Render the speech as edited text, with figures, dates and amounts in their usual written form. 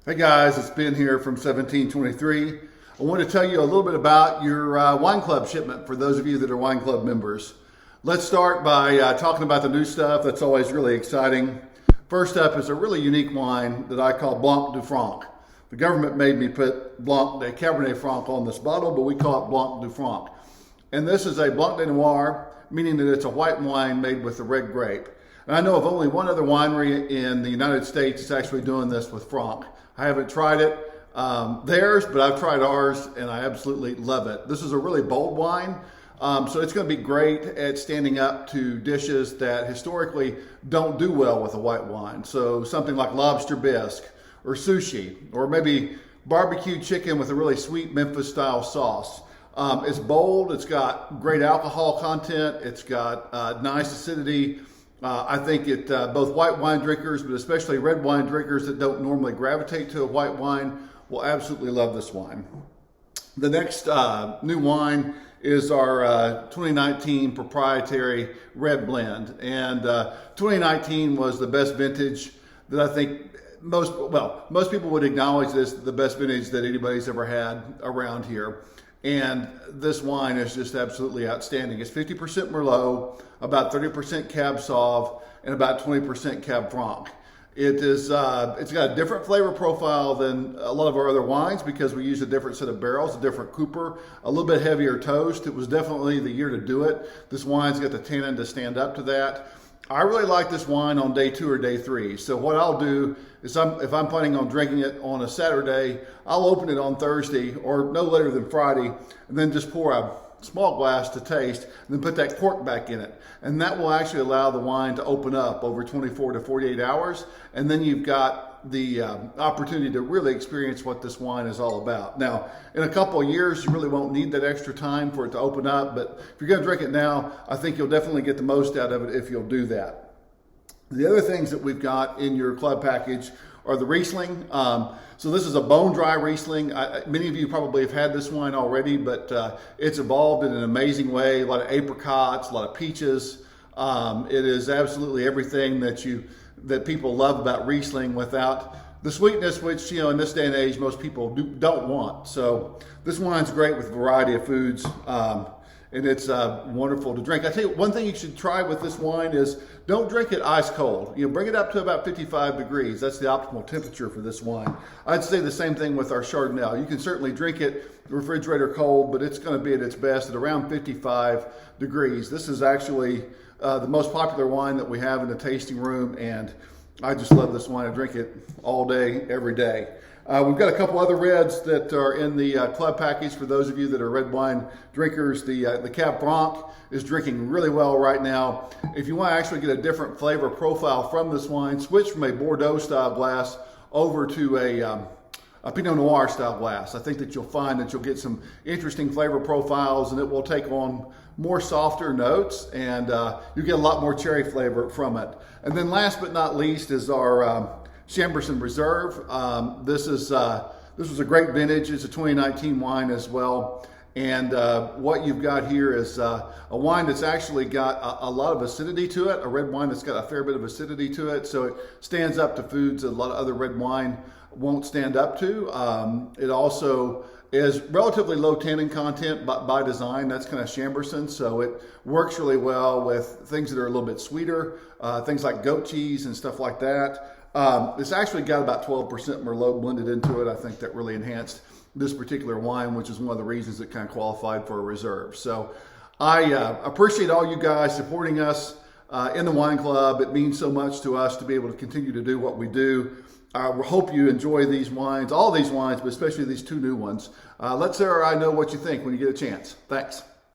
Hey guys, it's Ben here from 1723. I want to tell you a little bit about your wine club shipment for those of you that are wine club members. Let's start by talking about the new stuff. That's always really exciting. First up is a really unique wine that I call Blanc du Franc. The government made me put Blanc de Cabernet Franc on this bottle, but we call it Blanc du Franc. And this is a Blanc de Noir, meaning that it's a white wine made with the red grape. And I know of only one other winery in the United States that's actually doing this with Franc. I haven't tried it, theirs, but I've tried ours and I absolutely love it. This is a really bold wine, so it's going to be great at standing up to dishes that historically don't do well with a white wine. So something like lobster bisque or sushi, or maybe barbecue chicken with a really sweet Memphis style sauce. It's bold, it's got great alcohol content, it's got nice acidity. I think both white wine drinkers, but especially red wine drinkers that don't normally gravitate to a white wine, will absolutely love this wine. The next new wine is our 2019 proprietary red blend. And 2019 was the best vintage that I think most people would acknowledge this, the best vintage that anybody's ever had around here. And this wine is just absolutely outstanding. It's 50% Merlot, about 30% Cab Sauv, and about 20% Cab Franc. It's got a different flavor profile than a lot of our other wines because we use a different set of barrels, a different cooper, a little bit heavier toast. It was definitely the year to do it. This wine's got the tannin to stand up to that. I really like this wine on day 2 or day 3. So what I'll do is if I'm planning on drinking it on a Saturday, I'll open it on Thursday or no later than Friday, and then just pour a small glass to taste, and then put that cork back in it. And that will actually allow the wine to open up over 24 to 48 hours. And then you've got the opportunity to really experience what this wine is all about. Now, in a couple of years, you really won't need that extra time for it to open up. But if you're going to drink it now, I think you'll definitely get the most out of it if you'll do that. The other things that we've got in your club package are the Riesling. So this is a bone dry Riesling. Many of you probably have had this wine already, but it's evolved in an amazing way. A lot of apricots, a lot of peaches. It is absolutely everything that people love about Riesling without the sweetness, which, in this day and age, most people don't want. So this wine's great with a variety of foods. And it's wonderful to drink. I tell you, one thing you should try with this wine is don't drink it ice cold. Bring it up to about 55 degrees. That's the optimal temperature for this wine. I'd say the same thing with our Chardonnay. You can certainly drink it refrigerator cold, but it's going to be at its best at around 55 degrees. This is actually the most popular wine that we have in the tasting room, and I just love this wine. I drink it all day, every day. We've got a couple other reds that are in the club package for those of you that are red wine drinkers. The Cab Franc is drinking really well right now. If you want to actually get a different flavor profile from this wine, switch from a Bordeaux style glass over to a Pinot Noir style glass. I think that you'll find that you'll get some interesting flavor profiles, and it will take on more softer notes, and you get a lot more cherry flavor from it. And then last but not least is our Chambourcin Reserve. This was a great vintage. It's a 2019 wine as well. And what you've got here is a wine that's actually got a lot of acidity to it, a red wine that's got a fair bit of acidity to it. So it stands up to foods that a lot of other red wine won't stand up to. It also is relatively low tannin content by design. That's kind of Chambourcin, so it works really well with things that are a little bit sweeter, things like goat cheese and stuff like that. It's actually got about 12% Merlot blended into it. I think that really enhanced this particular wine, which is one of the reasons it kind of qualified for a reserve. So I appreciate all you guys supporting us in the wine club. It means so much to us to be able to continue to do what we do. I hope you enjoy these wines, all these wines, but especially these 2 new ones. Let Sarah or I know what you think when you get a chance. Thanks.